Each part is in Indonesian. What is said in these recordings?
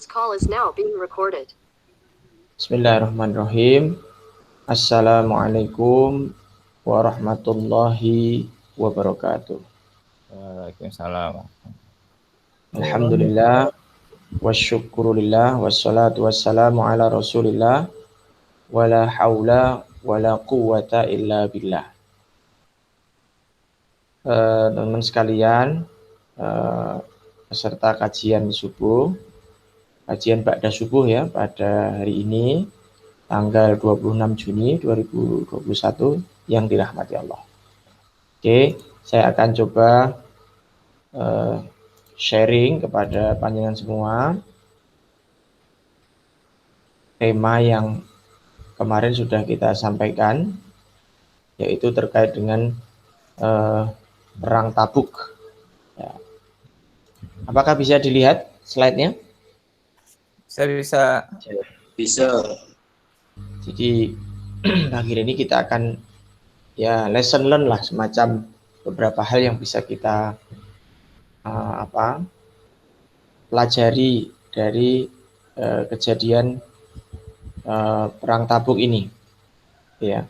This call is now being recorded. Bismillahirrahmanirrahim. Assalamualaikum warahmatullahi wabarakatuh. Waalaikumsalam. Alhamdulillah wasyukurulillah wassalatu wassalamu ala rasulillah wala haula wala quwwata illa billah. Teman-teman sekalian, peserta kajian subuh, kajian ba'da subuh ya, pada hari ini tanggal 26 Juni 2021 yang dirahmati Allah. Oke, saya akan coba sharing kepada panjenengan semua tema yang kemarin sudah kita sampaikan, yaitu terkait dengan perang Tabuk. Ya. Apakah bisa dilihat slide-nya? Bisa. Jadi akhir ini kita akan ya lesson learn lah, semacam beberapa hal yang bisa kita pelajari dari kejadian perang Tabuk ini, ya.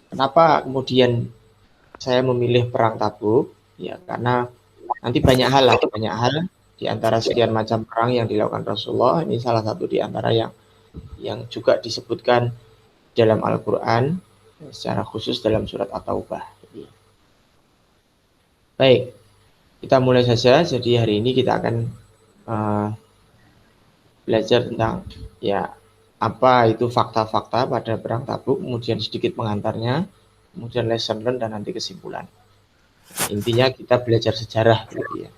Kenapa kemudian saya memilih perang Tabuk? Ya karena nanti banyak hal di antara sekian macam perang yang dilakukan Rasulullah. Ini salah satu di antara yang juga disebutkan dalam Al-Quran, secara khusus dalam surat At-Taubah. Baik, kita mulai saja. Jadi hari ini kita akan belajar tentang ya apa itu fakta-fakta pada perang Tabuk, kemudian sedikit pengantarnya, kemudian lesson learn, dan nanti kesimpulan. Intinya kita belajar sejarah gitu ya.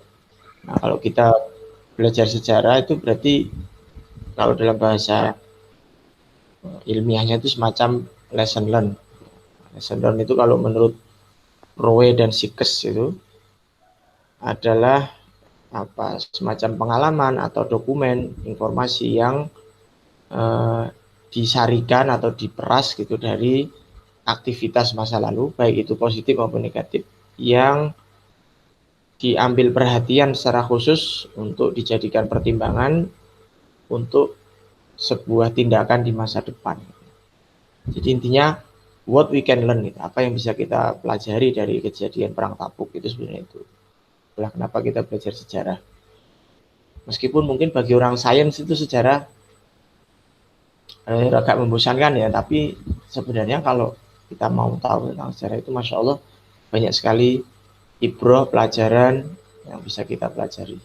Nah, kalau kita belajar sejarah itu berarti kalau dalam bahasa ilmiahnya itu semacam lesson learn. Lesson learn itu kalau menurut Rowe dan Sikes itu adalah semacam pengalaman atau dokumen informasi yang disarikan atau diperas gitu dari aktivitas masa lalu, baik itu positif maupun negatif, yang diambil perhatian secara khusus untuk dijadikan pertimbangan untuk sebuah tindakan di masa depan. Jadi intinya what we can learn, apa yang bisa kita pelajari dari kejadian perang Tabuk itu sebenarnya itu. Itulah kenapa kita belajar sejarah. Meskipun mungkin bagi orang sains itu sejarah agak membosankan ya, tapi sebenarnya kalau kita mau tahu tentang sejarah itu Masya Allah banyak sekali ibrah, pelajaran yang bisa kita pelajari.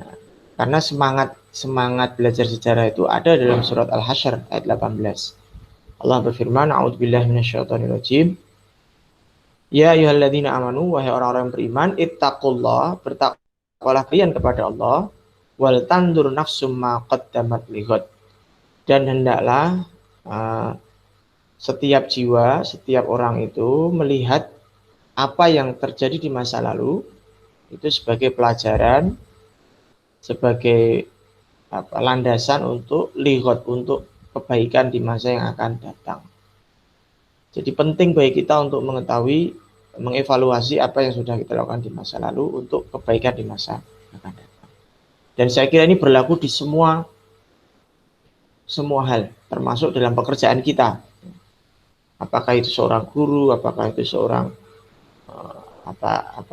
Nah, karena semangat belajar sejarah itu ada dalam surat Al-Hasyr ayat 18. Allah berfirman, a'udzubillahi minasyaitonirrajim. Ya ayyuhalladzina amanu, wahai orang-orang yang beriman, ittaqullah, bertakwalah kalian kepada Allah, wal tandur nafsum ma qaddamat lighad. Dan hendaklah setiap jiwa, setiap orang itu melihat apa yang terjadi di masa lalu itu sebagai pelajaran, sebagai landasan untuk lihat, untuk kebaikan di masa yang akan datang. Jadi penting bagi kita untuk mengetahui, mengevaluasi apa yang sudah kita lakukan di masa lalu untuk kebaikan di masa yang akan datang. Dan saya kira ini berlaku di semua hal, termasuk dalam pekerjaan kita. Apakah itu seorang guru, apakah itu seorang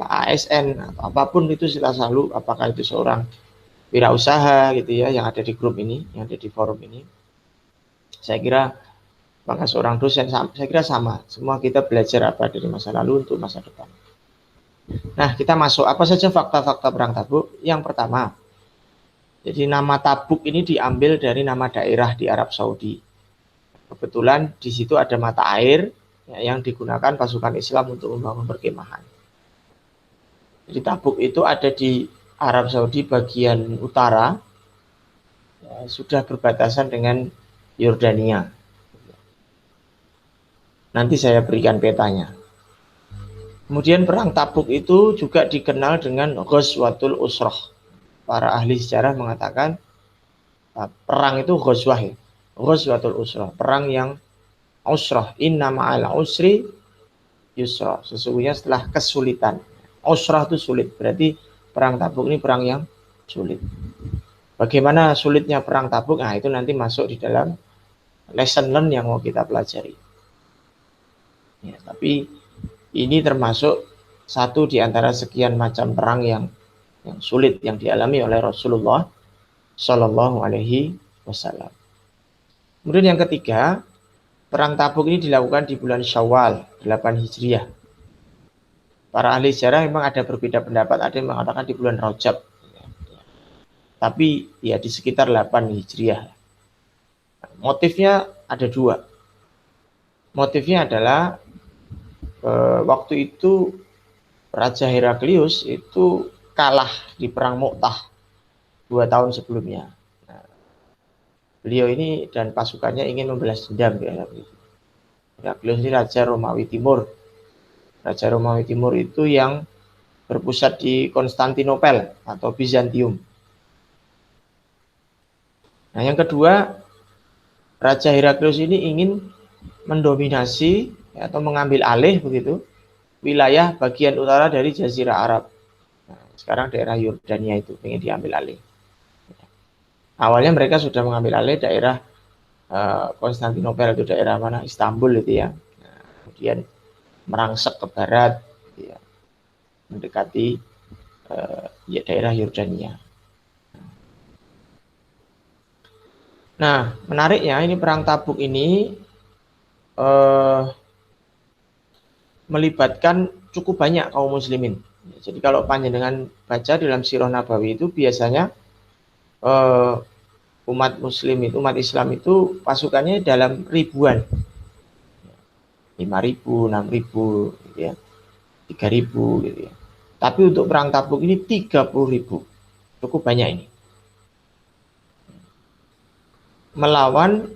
ASN atau apapun itu, kita selalu, apakah itu seorang wirausaha gitu ya, yang ada di grup ini, yang ada di forum ini. Saya kira maka seorang dosen, saya kira sama. Semua kita belajar apa dari masa lalu untuk masa depan. Nah, kita masuk apa saja fakta-fakta perang Tabuk. Yang pertama, jadi nama Tabuk ini diambil dari nama daerah di Arab Saudi. Kebetulan di situ ada mata air ya, yang digunakan pasukan Islam untuk membangun perkemahan. Jadi Tabuk itu ada di Arab Saudi bagian utara, ya, sudah berbatasan dengan Yordania. Nanti saya berikan petanya. Kemudian perang Tabuk itu juga dikenal dengan Ghazwatul Usrah. Para ahli sejarah mengatakan perang itu ghazwah ya. Ghazwatul Usrah, perang yang usrah, inna ma'al usri yusra. Sesungguhnya setelah kesulitan. Usrah itu sulit, berarti perang Tabuk ini perang yang sulit. Bagaimana sulitnya perang Tabuk? Nah, itu nanti masuk di dalam lesson learn yang mau kita pelajari. Ya, tapi ini termasuk satu di antara sekian macam perang yang sulit yang dialami oleh Rasulullah Shallallahu Alaihi Wasallam. Kemudian yang ketiga, perang Tabuk ini dilakukan di bulan Syawal 8 Hijriah. Para ahli sejarah memang ada berbeda pendapat, ada yang mengatakan di bulan Rajab. Tapi ya di sekitar 8 Hijriah. Motifnya ada dua. Motifnya adalah waktu itu Raja Heraklius itu kalah di perang Mu'tah 2 tahun sebelumnya. Nah, beliau ini dan pasukannya ingin membalas dendam. Heraklius ini Raja Romawi Timur. Raja Romawi Timur itu yang berpusat di Konstantinopel atau Bizantium. Nah, yang kedua, Raja Heraklius ini ingin mendominasi atau mengambil alih begitu wilayah bagian utara dari Jazirah Arab. Nah, sekarang daerah Yordania itu ingin diambil alih. Awalnya mereka sudah mengambil alih daerah Konstantinopel, itu daerah mana? Istanbul itu ya. Nah, kemudian merangsek ke barat, ya, mendekati ya, daerah Yordania. Nah, menariknya ini perang Tabuk ini melibatkan cukup banyak kaum muslimin. Jadi kalau panjenengan baca dalam Sirah Nabawi itu biasanya umat muslim itu, umat Islam itu pasukannya dalam ribuan. 5.000, 6.000 gitu ya. 3.000 gitu ya. Tapi untuk perang Tabuk ini 30.000. Cukup banyak ini. Melawan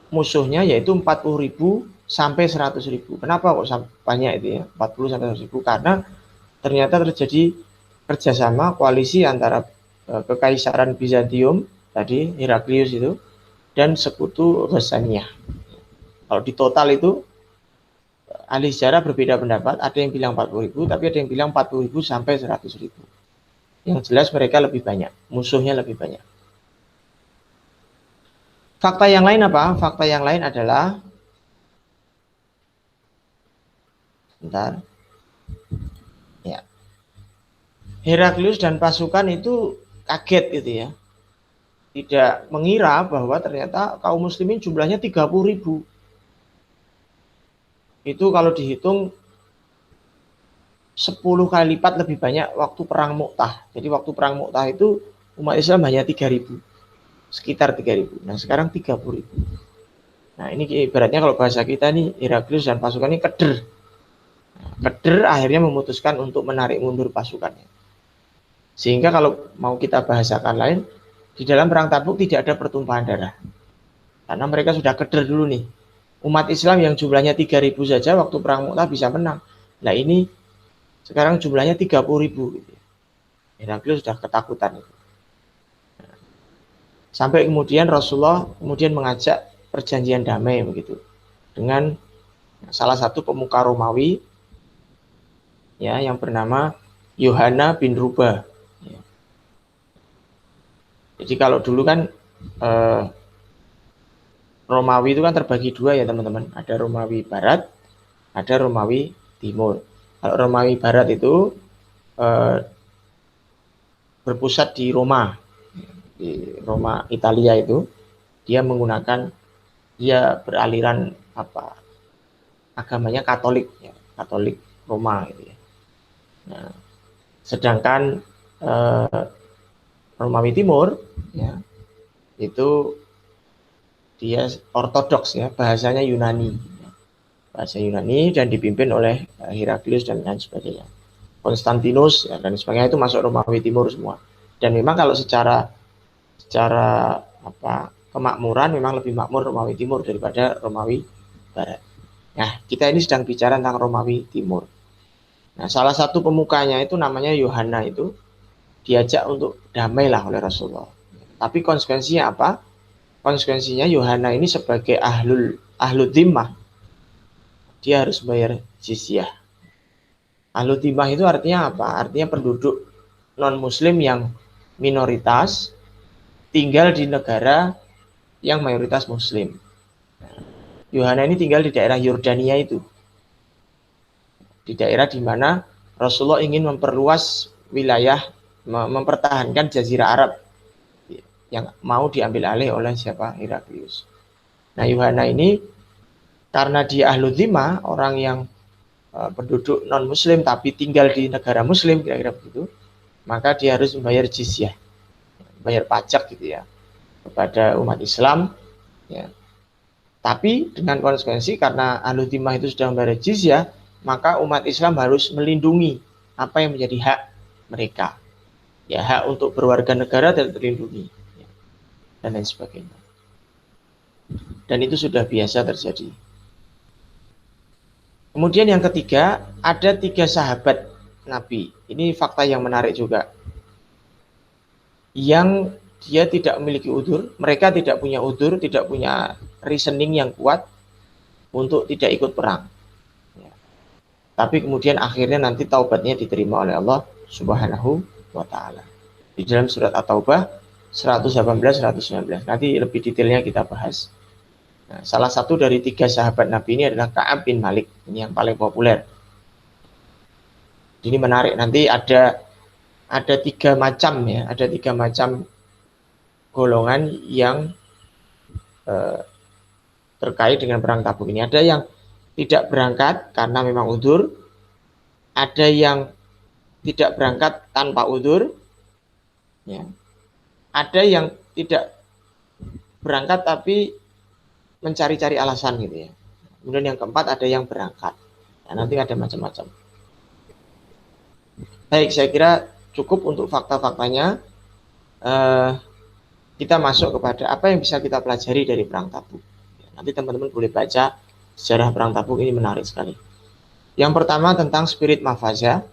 musuhnya yaitu 40.000 sampai 100.000. Kenapa kok banyak itu ya? 40 sampai 100.000 karena ternyata terjadi kerjasama koalisi antara Kekaisaran Bizantium tadi Heraklius itu dan sekutu Ghassaniah. Kalau di total itu ahli sejarah berbeda pendapat, ada yang bilang 40.000 tapi ada yang bilang 40.000 sampai 100.000. Yang jelas mereka lebih banyak, musuhnya lebih banyak. Fakta yang lain apa? Fakta yang lain adalah bentar. Ya. Heraklius dan pasukan itu kaget gitu ya. Tidak mengira bahwa ternyata kaum muslimin jumlahnya 30.000. Itu kalau dihitung 10 kali lipat lebih banyak waktu perang Mu'tah. Jadi waktu perang Mu'tah itu umat Islam hanya 3.000. Sekitar 3.000. Nah, sekarang 30.000. Nah, ini ibaratnya kalau bahasa kita nih, Heraklius dan pasukan ini keder. Keder akhirnya memutuskan untuk menarik mundur pasukannya. Sehingga kalau mau kita bahasakan lain, di dalam perang Tabuk tidak ada pertumpahan darah. Karena mereka sudah keder dulu nih. Umat Islam yang jumlahnya 3.000 saja waktu perang Mu'tah bisa menang. Nah, ini sekarang jumlahnya 30.000 gitu. Heraklius sudah ketakutan itu. Sampai kemudian Rasulullah kemudian mengajak perjanjian damai begitu dengan salah satu pemuka Romawi ya yang bernama Yohanna bin Rubah. Ya. Jadi kalau dulu kan Romawi itu kan terbagi dua ya teman-teman. Ada Romawi Barat, ada Romawi Timur. Kalau Romawi Barat itu berpusat di Roma. Di Roma Italia itu dia beraliran agamanya Katolik ya, Katolik Roma gitu ya. Nah, sedangkan Romawi Timur ya itu dia ortodoks ya, bahasanya Yunani. Bahasa Yunani dan dipimpin oleh Heraklius dan lain sebagainya. Konstantinus ya, dan sebagainya itu masuk Romawi Timur semua. Dan memang kalau secara kemakmuran memang lebih makmur Romawi Timur daripada Romawi Barat. Nah, kita ini sedang bicara tentang Romawi Timur. Nah, salah satu pemukanya itu namanya Yohanna itu diajak untuk damai lah oleh Rasulullah. Tapi konsekuensinya apa? Konsekuensinya Yohanna ini sebagai ahlul dhimmah, dia harus bayar jizyah. Ahlu timah itu artinya apa? Artinya penduduk non-muslim yang minoritas tinggal di negara yang mayoritas muslim. Yohana ini tinggal di daerah Yordania itu. Di daerah di mana Rasulullah ingin memperluas wilayah, mempertahankan Jazirah Arab yang mau diambil alih oleh siapa? Heraklius. Nah, Yohana ini karena dia ahlu dhimah, orang yang penduduk non-muslim tapi tinggal di negara muslim, kira-kira begitu, maka dia harus membayar jizyah, bayar pajak gitu ya, kepada umat Islam ya. Tapi dengan konsekuensi karena ahlu dhimah itu sudah membayar jizyah, maka umat Islam harus melindungi apa yang menjadi hak mereka. Ya, hak untuk berwarga negara dan terlindungi ya, dan lain sebagainya. Dan itu sudah biasa terjadi. Kemudian yang ketiga, ada 3 sahabat Nabi. Ini fakta yang menarik juga. Yang dia tidak memiliki udzur, mereka tidak punya udzur, tidak punya reasoning yang kuat untuk tidak ikut perang. Ya. Tapi kemudian akhirnya nanti taubatnya diterima oleh Allah Subhanahu wa Ta'ala. Di dalam surat At-Taubah 118-119. Nanti lebih detailnya kita bahas. Nah, salah satu dari 3 sahabat Nabi ini adalah Ka'ab bin Malik. Ini yang paling populer. Ini menarik. Nanti ada 3 macam ya, ada 3 macam golongan yang terkait dengan perang Tabuk ini. Ada yang tidak berangkat karena memang udzur, ada yang tidak berangkat tanpa udzur, ya. Ada yang tidak berangkat tapi mencari-cari alasan gitu ya. Kemudian yang keempat ada yang berangkat. Nah, nanti ada macam-macam. Baik, saya kira cukup untuk fakta-faktanya. Kita masuk kepada apa yang bisa kita pelajari dari perang Tabuk. Nanti teman-teman boleh baca sejarah perang Tabuk, ini menarik sekali. Yang pertama tentang spirit mafazah,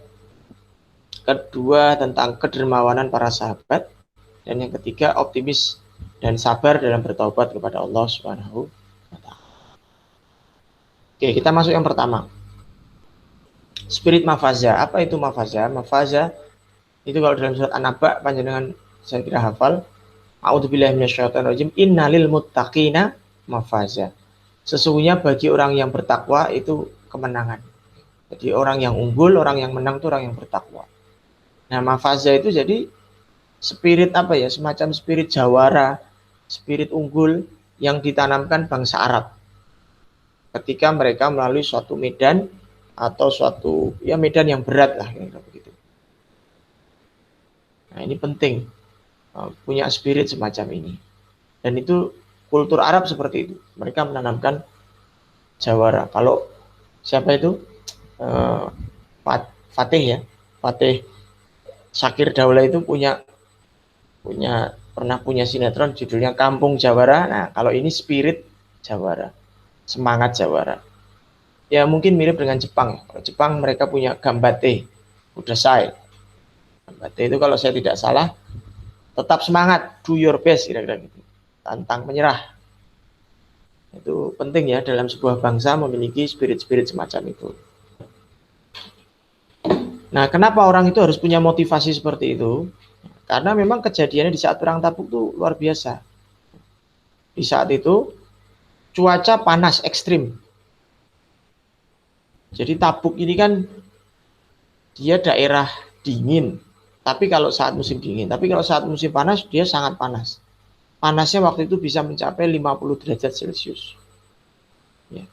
kedua tentang kedermawanan para sahabat, dan yang ketiga optimis dan sabar dalam bertaubat kepada Allah Subhanahu wa Ta'ala. Oke, kita masuk yang pertama. Spirit mafazah. Apa itu mafazah? Mafazah itu kalau dalam surat An-Naba, panjenengan saya kira hafal. A'udzubillahi minasyaitonirrajim. Innalil muttaqina mafazah. Sesungguhnya bagi orang yang bertakwa itu kemenangan. Jadi orang yang unggul, orang yang menang itu orang yang bertakwa. Nah, mafazah itu jadi spirit apa ya? Semacam spirit jawara, spirit unggul yang ditanamkan bangsa Arab. Ketika mereka melalui suatu medan atau suatu ya medan yang berat lah kira-kira begitu. Nah, ini penting punya spirit semacam ini. Dan itu kultur Arab seperti itu. Mereka menanamkan jawara. Kalau siapa itu? Fatih ya. Fatih Syakir Daula itu pernah punya sinetron judulnya Kampung Jawara. Nah, kalau ini spirit jawara. Semangat jawara. Ya mungkin mirip dengan Jepang. Kalau Jepang mereka punya gambate, kudasai. Gambate itu kalau saya tidak salah, tetap semangat, do your best, kira-kira gitu. Tantang menyerah. Itu penting ya dalam sebuah bangsa memiliki spirit-spirit semacam itu. Nah, kenapa orang itu harus punya motivasi seperti itu? Karena memang kejadiannya di saat perang Tabuk itu luar biasa. Di saat itu cuaca panas ekstrim. Jadi Tabuk ini kan dia daerah dingin, tapi kalau saat musim dingin, tapi kalau saat musim panas dia sangat panas. Panasnya waktu itu bisa mencapai 50 derajat Celcius. Ya.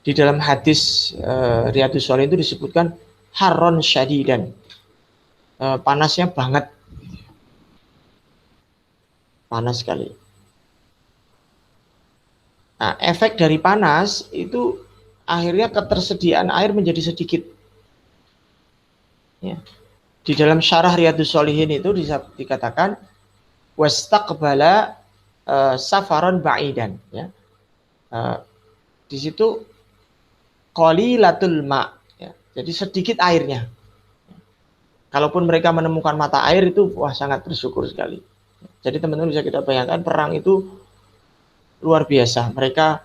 Di dalam hadis Riyadhus Shalihin itu disebutkan harron syadidan, panasnya banget, panas sekali. Nah, efek dari panas itu akhirnya ketersediaan air menjadi sedikit. Ya. Di dalam syarah Riyadhus Shalihin itu dikatakan wastaqbala safaron ba'idan. Ya. Di situ qalilatul ma'. Ya. Jadi sedikit airnya. Kalaupun mereka menemukan mata air itu wah sangat bersyukur sekali. Jadi teman-teman bisa kita bayangkan perang itu luar biasa. Mereka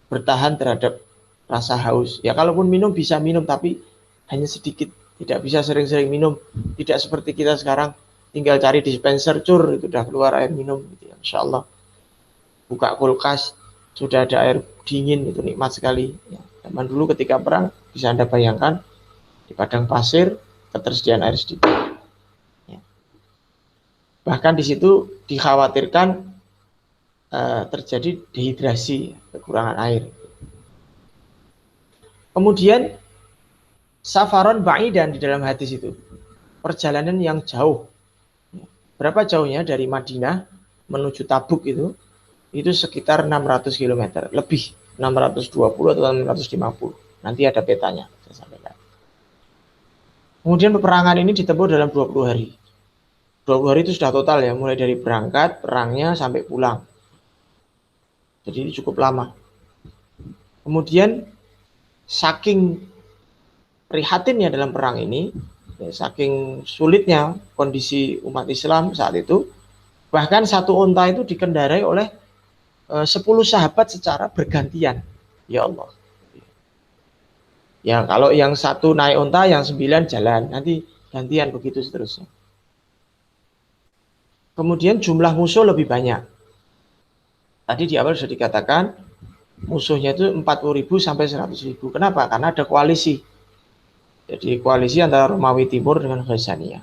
bertahan terhadap rasa haus. Ya kalaupun minum bisa minum tapi hanya sedikit, tidak bisa sering-sering minum. Tidak seperti kita sekarang tinggal cari dispenser cur itu udah keluar air minum gitu ya. Insya Allah. Buka kulkas sudah ada air dingin, itu nikmat sekali. Ya, zaman dulu ketika perang bisa Anda bayangkan di padang pasir ketersediaan air sedikit. Ya. Bahkan di situ dikhawatirkan terjadi dehidrasi, kekurangan air. Kemudian safaron ba'idan di dalam hadis itu, perjalanan yang jauh. Berapa jauhnya dari Madinah menuju Tabuk itu sekitar 600 km, lebih 620 atau 650. Nanti ada petanya saya sampaikan. Kemudian peperangan ini ditempuh dalam 20 hari. 20 hari itu sudah total ya, mulai dari berangkat, perangnya sampai pulang. Jadi ini cukup lama. Kemudian saking prihatinnya dalam perang ini, ya, saking sulitnya kondisi umat Islam saat itu, bahkan satu unta itu dikendarai oleh 10 sahabat secara bergantian. Ya Allah. Ya kalau yang satu naik unta, yang 9 jalan, nanti gantian begitu seterusnya. Kemudian jumlah musuh lebih banyak. Tadi di awal sudah dikatakan musuhnya itu 40.000 sampai 100.000. Kenapa? Karena ada koalisi. Jadi koalisi antara Romawi Timur dengan Ghazniyah.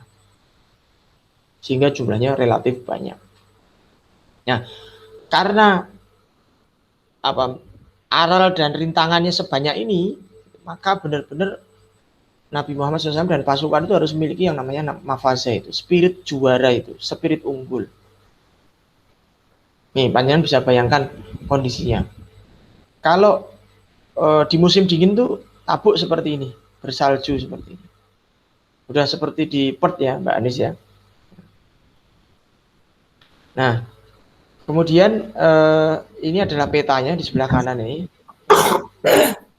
Sehingga jumlahnya relatif banyak. Nah, karena aral dan rintangannya sebanyak ini, maka benar-benar Nabi Muhammad SAW dan pasukan itu harus memiliki yang namanya mafazah itu, spirit juara itu, spirit unggul. Nih, panjenengan bisa bayangkan kondisinya. Kalau di musim dingin tuh Tabuk seperti ini, bersalju seperti ini. Udah seperti di Perth ya, Mbak Anis ya. Nah, kemudian ini adalah petanya di sebelah kanan ini.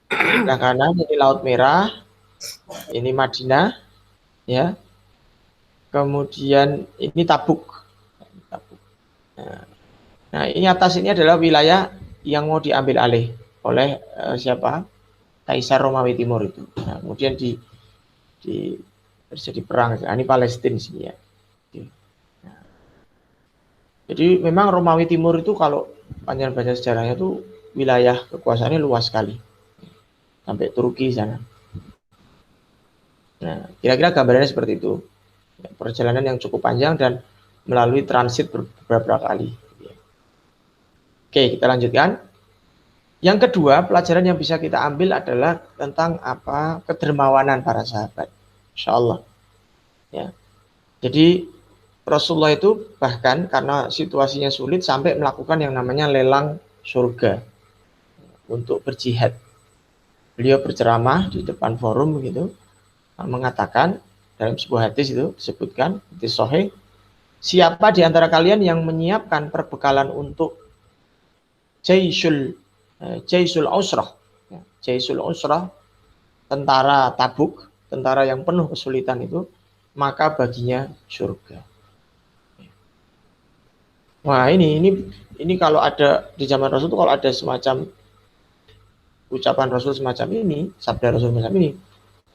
Sebelah kanan ini Laut Merah, ini Madinah, ya. Kemudian ini Tabuk. Nah, ini atas ini adalah wilayah yang mau diambil alih oleh siapa? Kaisar Romawi Timur itu. Nah, kemudian terjadi perang. Nah, ini Palestina sini ya. Nah, jadi memang Romawi Timur itu kalau panjang baca sejarahnya itu wilayah kekuasaannya luas sekali. Sampai Turki sana. Nah, kira-kira gambarannya seperti itu. Perjalanan yang cukup panjang dan melalui transit beberapa kali. Oke, kita lanjutkan. Yang kedua, pelajaran yang bisa kita ambil adalah tentang kedermawanan para sahabat. Insya Allah. Ya. Jadi Rasulullah itu bahkan karena situasinya sulit sampai melakukan yang namanya lelang surga untuk berjihad. Beliau berceramah di depan forum begitu, mengatakan dalam sebuah hadis itu disebutkan, hadis sahih, siapa di antara kalian yang menyiapkan perbekalan untuk Jaisul Usrah, ya, Jaisul Usrah, tentara Tabuk, tentara yang penuh kesulitan itu, maka baginya surga. Wah, ini kalau ada di zaman Rasul itu, kalau ada semacam ucapan Rasul semacam ini, sabda Rasul semacam ini,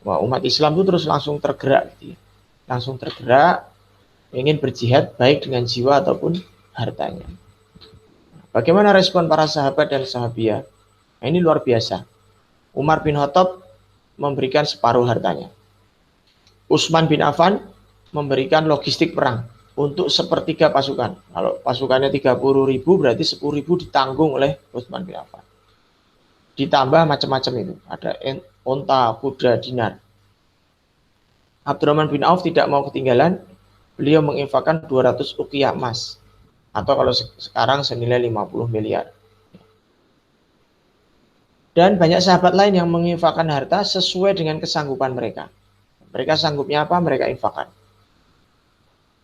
wah, umat Islam itu terus langsung tergerak, gitu. Langsung tergerak ingin berjihad baik dengan jiwa ataupun hartanya. Bagaimana respon para sahabat dan sahabiah? Nah, ini luar biasa. Umar bin Khattab memberikan separuh hartanya. Utsman bin Affan memberikan logistik perang untuk sepertiga pasukan. Kalau pasukannya 30.000 berarti 10.000 ditanggung oleh Utsman bin Affan. Ditambah macam-macam itu. Ada onta, kuda, dinar. Abdurrahman bin Auf tidak mau ketinggalan. Beliau menginfakkan 200 uqiyah emas. Atau kalau sekarang senilai 50 miliar. Dan banyak sahabat lain yang menginfakkan harta sesuai dengan kesanggupan mereka. Mereka sanggupnya apa, mereka infakkan.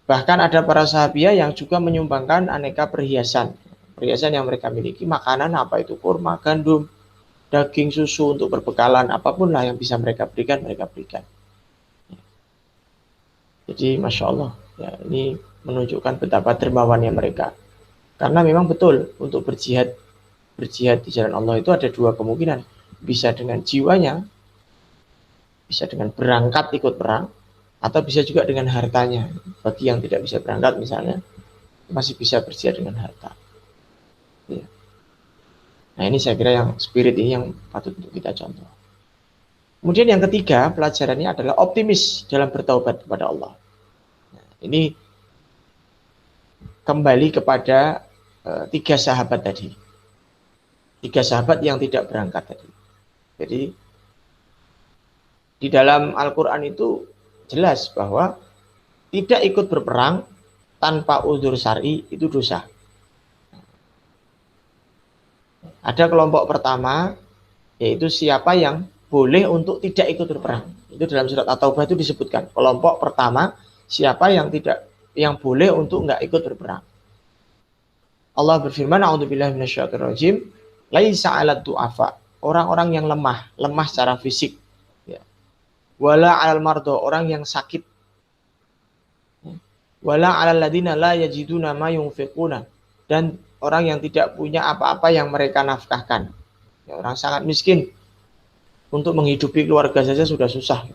Bahkan ada para sahabiah yang juga menyumbangkan aneka perhiasan. Perhiasan yang mereka miliki, makanan apa itu, kurma, gandum, daging, susu untuk berbekalan, apapun lah yang bisa mereka berikan, mereka berikan. Jadi Masya Allah, ya, ini menunjukkan betapa dermawannya mereka. Karena memang betul untuk berjihad di jalan Allah itu ada dua kemungkinan. bisa dengan jiwanya, bisa dengan berangkat ikut perang, atau bisa juga dengan hartanya. Bagi yang tidak bisa berangkat misalnya, masih bisa bersedia dengan harta. Ya. Nah ini saya kira yang spirit ini yang patut untuk kita contoh. Kemudian yang ketiga pelajarannya adalah optimis dalam bertaubat kepada Allah. Nah, ini kembali kepada tiga sahabat tadi. Tiga sahabat yang tidak berangkat tadi. Jadi di dalam Al-Quran itu jelas bahwa tidak ikut berperang tanpa uzur syar'i itu dosa. Ada kelompok pertama, yaitu siapa yang boleh untuk tidak ikut berperang. Itu dalam surat At-Taubah itu disebutkan. Kelompok pertama, siapa yang boleh untuk nggak ikut berperang. Allah berfirman, "A'udzubillahi minasyaitonirrajim, laisa 'alad du'afa." Orang-orang yang lemah secara fisik. Ya. Wala 'alal mardo, orang yang sakit. Wala 'alal ladina la yajiduna ma yunfiquna, dan orang yang tidak punya apa-apa yang mereka nafkahkan. Ya, orang sangat miskin, untuk menghidupi keluarga saja sudah susah.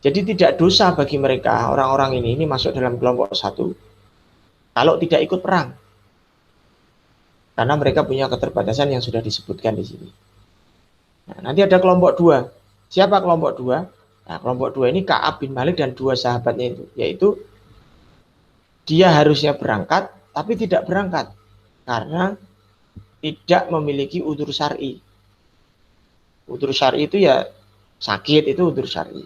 Jadi tidak dosa bagi mereka, orang-orang ini masuk dalam kelompok satu, kalau tidak ikut perang. Karena mereka punya keterbatasan yang sudah disebutkan di sini. Nah, nanti ada kelompok dua. Siapa kelompok dua? Nah, kelompok dua ini Ka'ab bin Malik dan dua sahabatnya itu. Yaitu dia harusnya berangkat, tapi tidak berangkat. Karena tidak memiliki udzur syar'i. Udzur syar'i itu ya sakit, itu udzur syar'i.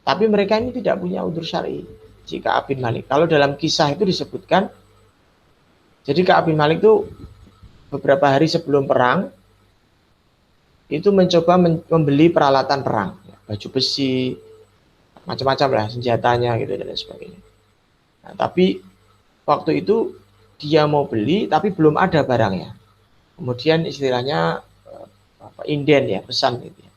Tapi mereka ini tidak punya udzur syar'i. Si Ka'ab bin Malik. Kalau dalam kisah itu disebutkan, jadi Ka'ab bin Malik itu beberapa hari sebelum perang itu mencoba membeli peralatan perang, baju besi, macam-macam lah senjatanya gitu dan sebagainya. Nah, tapi waktu itu dia mau beli tapi belum ada barangnya. Kemudian istilahnya inden ya, pesan gitu ya.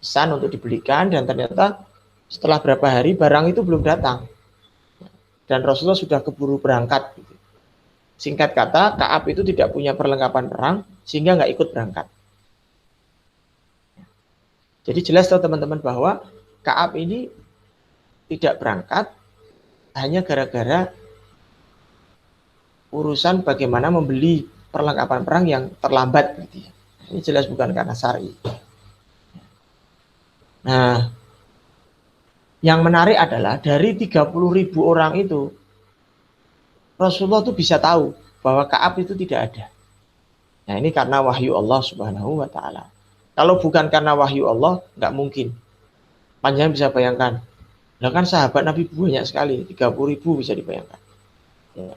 Pesan untuk dibelikan, dan ternyata setelah berapa hari barang itu belum datang. Dan Rasulullah sudah keburu berangkat gitu. Singkat kata, Ka'ab itu tidak punya perlengkapan perang sehingga nggak ikut berangkat. Jadi jelas tahu teman-teman bahwa Ka'ab ini tidak berangkat hanya gara-gara urusan bagaimana membeli perlengkapan perang yang terlambat gitu ya. Ini jelas bukan karena syar'i. Nah, yang menarik adalah dari 30.000 orang itu Rasulullah itu bisa tahu bahwa Ka'ab itu tidak ada. Nah, ini karena wahyu Allah Subhanahu wa taala. Kalau bukan karena wahyu Allah, nggak mungkin. Panjang bisa bayangkan. Nah, kan sahabat Nabi banyak sekali, 30.000 bisa dibayangkan. Ya.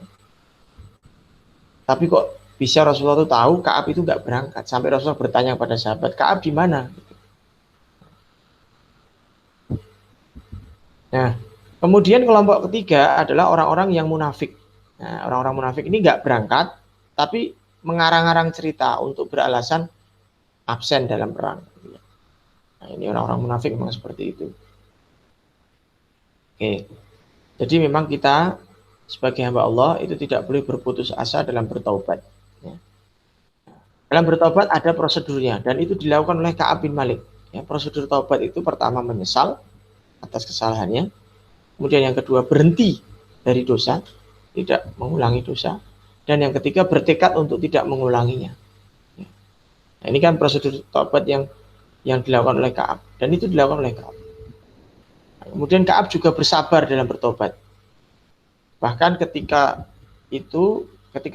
Tapi kok bisa Rasulullah itu tahu Ka'ab itu nggak berangkat, sampai Rasulullah bertanya pada sahabat, "Ka'ab di mana?" Nah, kemudian kelompok ketiga adalah orang-orang yang munafik. Nah, orang-orang munafik ini nggak berangkat, tapi mengarang-arang cerita untuk beralasan absen dalam perang. Nah, ini orang-orang munafik memang seperti itu. Oke, jadi memang kita sebagai hamba Allah itu tidak boleh berputus asa dalam bertaubat. Ya. Dalam bertaubat ada prosedurnya, dan itu dilakukan oleh Ka'ab bin Malik. Ya, prosedur taubat itu pertama menyesal atas kesalahannya, kemudian yang kedua berhenti dari dosa, tidak mengulangi dosa, dan yang ketiga bertekad untuk tidak mengulanginya. Nah, ini kan prosedur taubat yang dilakukan oleh Ka'ab, dan itu dilakukan oleh Ka'ab. Nah, kemudian Ka'ab juga bersabar dalam bertobat. Bahkan ketika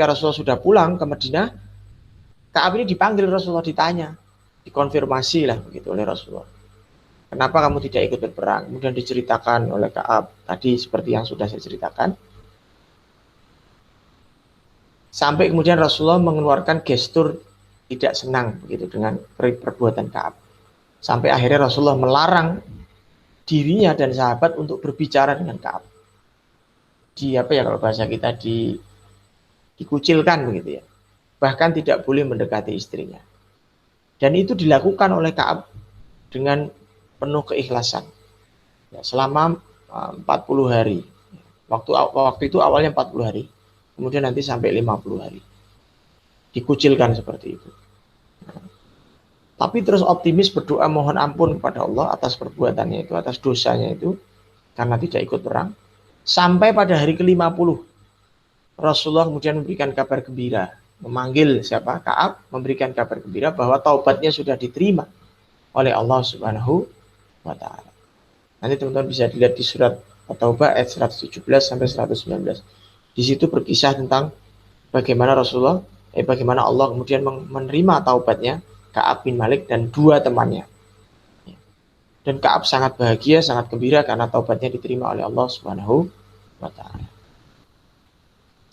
Rasulullah sudah pulang ke Madinah, Ka'ab ini dipanggil Rasulullah, ditanya, dikonfirmasi lah begitu oleh Rasulullah. Kenapa kamu tidak ikut berperang? Kemudian diceritakan oleh Ka'ab tadi seperti yang sudah saya ceritakan. Sampai kemudian Rasulullah mengeluarkan gestur tidak senang begitu dengan perbuatan Ka'ab. Sampai akhirnya Rasulullah melarang dirinya dan sahabat untuk berbicara dengan Ka'ab. Kalau bahasa kita dikucilkan begitu ya. Bahkan tidak boleh mendekati istrinya. Dan itu dilakukan oleh Ka'ab dengan penuh keikhlasan. Ya, selama 40 hari. Waktu itu awalnya 40 hari. Kemudian nanti sampai 50 hari. Dikucilkan seperti itu. tapi terus optimis berdoa mohon ampun kepada Allah atas perbuatannya itu, atas dosanya itu, karena tidak ikut perang. Sampai pada hari ke-50, Rasulullah kemudian memberikan kabar gembira, memanggil siapa? Ka'ab, memberikan kabar gembira bahwa taubatnya sudah diterima oleh Allah Subhanahu wa taala. Nanti teman-teman bisa dilihat di surat At-Taubah ayat 117 sampai 119. Di situ berkisah tentang bagaimana bagaimana Allah kemudian menerima taubatnya Ka'ab bin Malik dan dua temannya. Dan Ka'ab sangat bahagia, sangat gembira karena taubatnya diterima oleh Allah Subhanahu wa taala.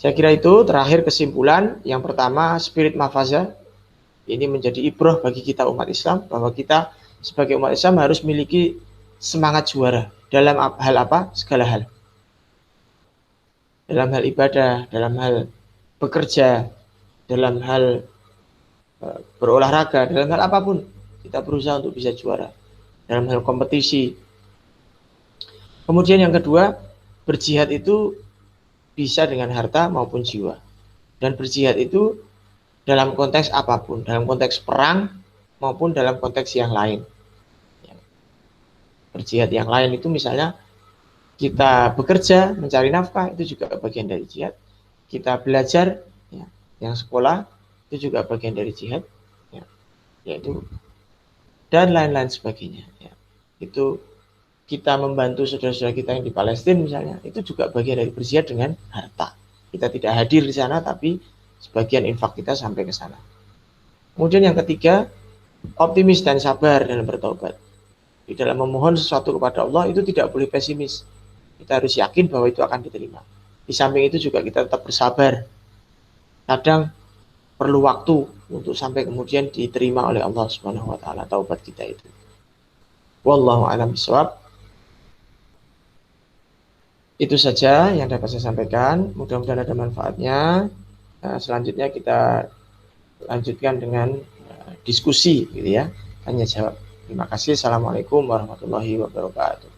Saya kira itu terakhir kesimpulan. Yang pertama, spirit mafaza ini menjadi ibrah bagi kita umat Islam, bahwa kita sebagai umat Islam harus memiliki semangat juara dalam hal apa? Segala hal. Dalam hal ibadah, dalam hal bekerja, dalam hal berolahraga, dalam hal apapun kita berusaha untuk bisa juara. Dalam hal kompetisi. Kemudian yang kedua, berjihad itu bisa dengan harta maupun jiwa. Dan berjihad itu dalam konteks apapun, dalam konteks perang maupun dalam konteks yang lain. Berjihad yang lain itu misalnya kita bekerja, mencari nafkah, itu juga bagian dari jihad. Kita belajar, ya, yang sekolah, itu juga bagian dari jihad, ya, yaitu dan lain-lain sebagainya. Ya. Itu kita membantu saudara-saudara kita yang di Palestina misalnya, itu juga bagian dari berjihad dengan harta. Kita tidak hadir di sana, tapi sebagian infak kita sampai ke sana. Kemudian yang ketiga, optimis dan sabar dalam bertobat. Di dalam memohon sesuatu kepada Allah itu tidak boleh pesimis. Kita harus yakin bahwa itu akan diterima. Di samping itu juga kita tetap bersabar. Kadang perlu waktu untuk sampai kemudian diterima oleh Allah Subhanahu wa taala taubat kita itu. Wallahu a'lam bishawab. Itu saja yang dapat saya sampaikan. Mudah-mudahan ada manfaatnya. Selanjutnya kita lanjutkan dengan diskusi, gitu ya, tanya jawab. Terima kasih. Assalamualaikum warahmatullahi wabarakatuh.